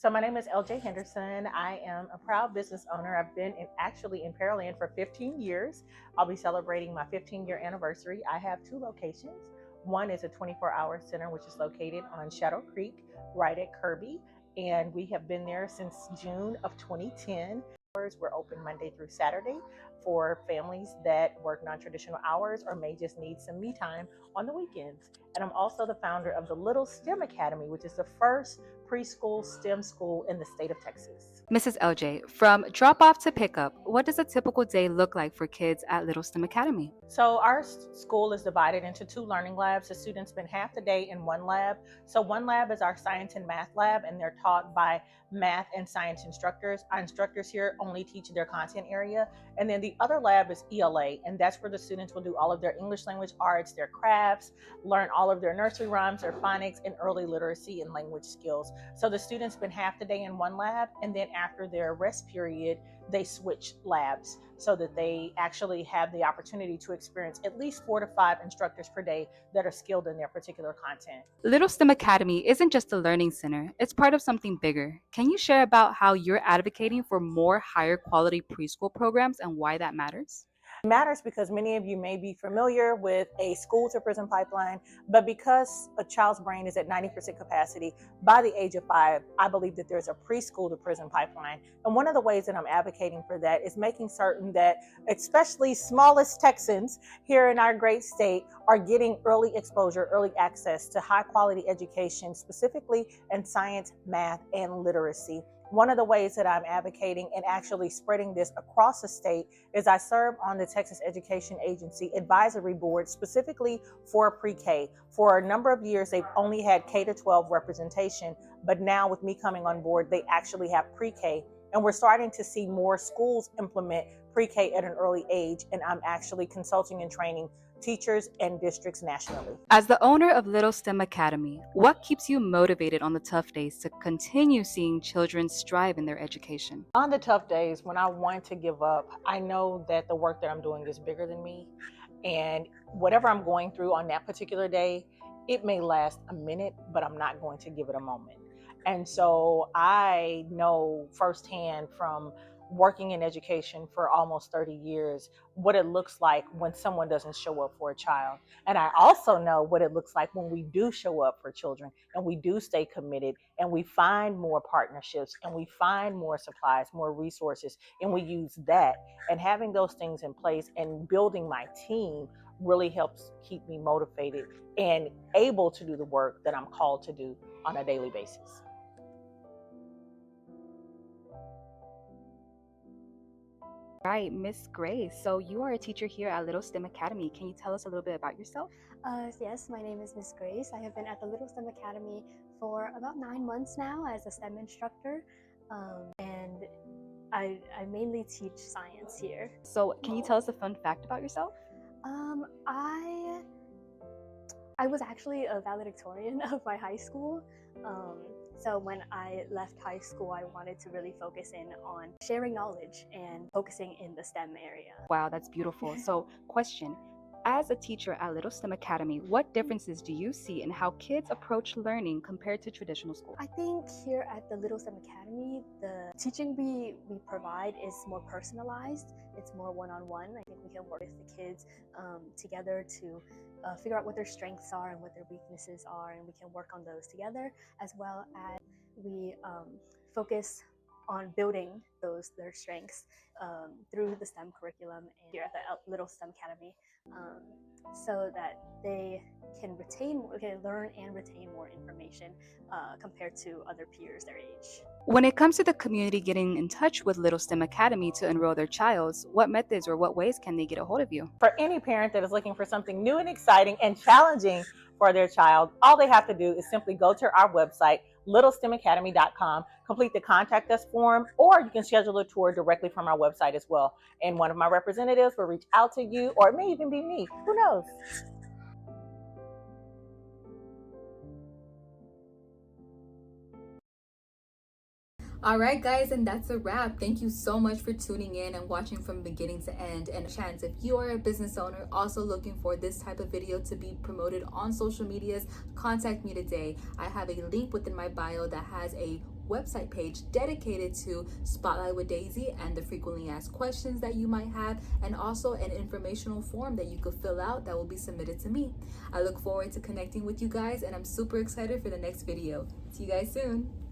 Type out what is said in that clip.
So my name is LJ Henderson. I am a proud business owner. I've been actually in Pearland for 15 years. I'll be celebrating my 15-year anniversary. I have two locations. One is a 24-hour center, which is located on Shadow Creek, right at Kirby. And we have been there since June of 2010. We're open Monday through Saturday for families that work non-traditional hours or may just need some me time on the weekends. And I'm also the founder of the Little STEM Academy, which is the first preschool STEM school in the state of Texas. Mrs. LJ, from drop off to pickup, what does a typical day look like for kids at Little STEM Academy? So our school is divided into two learning labs. The students spend half the day in one lab. So one lab is our science and math lab, and they're taught by math and science instructors. Our instructors here only teach their content area. And then the other lab is ELA, and that's where the students will do all of their English language arts, their crafts, learn all of their nursery rhymes, their phonics, and early literacy and language skills. So the students spend half the day in one lab, and then after their rest period, they switch labs so that they actually have the opportunity to experience at least 4 to 5 instructors per day that are skilled in their particular content. Little STEM Academy isn't just a learning center, it's part of something bigger. Can you share about how you're advocating for more higher quality preschool programs and why that matters? It matters because many of you may be familiar with a school to prison pipeline, but because a child's brain is at 90% capacity by the age of 5, I believe that there's a preschool to prison pipeline. And one of the ways that I'm advocating for that is making certain that especially smallest Texans here in our great state are getting early exposure, early access to high quality education, specifically in science, math, and literacy. One of the ways that I'm advocating and actually spreading this across the state is I serve on the Texas Education Agency Advisory Board specifically for pre-K. For a number of years, they've only had K to 12 representation, but now with me coming on board, they actually have pre-K. And we're starting to see more schools implement pre-K at an early age, and I'm actually consulting and training teachers and districts nationally. As the owner of Little STEM Academy, what keeps you motivated on the tough days to continue seeing children strive in their education? On the tough days when I want to give up, I know that the work that I'm doing is bigger than me. And whatever I'm going through on that particular day, it may last a minute, but I'm not going to give it a moment. And so I know firsthand from working in education for almost 30 years what it looks like when someone doesn't show up for a child. And I also know what it looks like when we do show up for children and we do stay committed and we find more partnerships and we find more supplies, more resources, and we use that. And having those things in place and building my team really helps keep me motivated and able to do the work that I'm called to do on a daily basis. Right, Miss Grace. So you are a teacher here at Little STEM Academy. Can you tell us a little bit about yourself? Yes, my name is Miss Grace. I have been at the Little STEM Academy for about 9 months now as a STEM instructor, and I mainly teach science here. So can you tell us a fun fact about yourself? I was actually a valedictorian of my high school. So when I left high school, I wanted to really focus in on sharing knowledge and focusing in the STEM area. Wow, that's beautiful. So question, as a teacher at Little STEM Academy, what differences do you see in how kids approach learning compared to traditional schools? I think here at the Little STEM Academy, the teaching we provide is more personalized. It's more one-on-one. I think we can work with the kids together to figure out what their strengths are and what their weaknesses are, and we can work on those together, as well as we focus on building their strengths through the STEM curriculum and here at the Little STEM Academy, so that they can learn and retain more information compared to other peers their age. When it comes to the community getting in touch with Little STEM Academy to enroll their child, what methods or what ways can they get a hold of you? For any parent that is looking for something new and exciting and challenging for their child, all they have to do is simply go to our website, littlestemacademy.com, complete the contact us form, or you can schedule a tour directly from our website as well. And one of my representatives will reach out to you, or it may even be me. Who knows? All right, guys, and that's a wrap. Thank you so much for tuning in and watching from beginning to end. And chance, if you are a business owner also looking for this type of video to be promoted on social medias, contact me today. I have a link within my bio that has a website page dedicated to Spotlight with Daisy and the frequently asked questions that you might have, and also an informational form that you could fill out that will be submitted to me. I look forward to connecting with you guys, and I'm super excited for the next video. See you guys soon.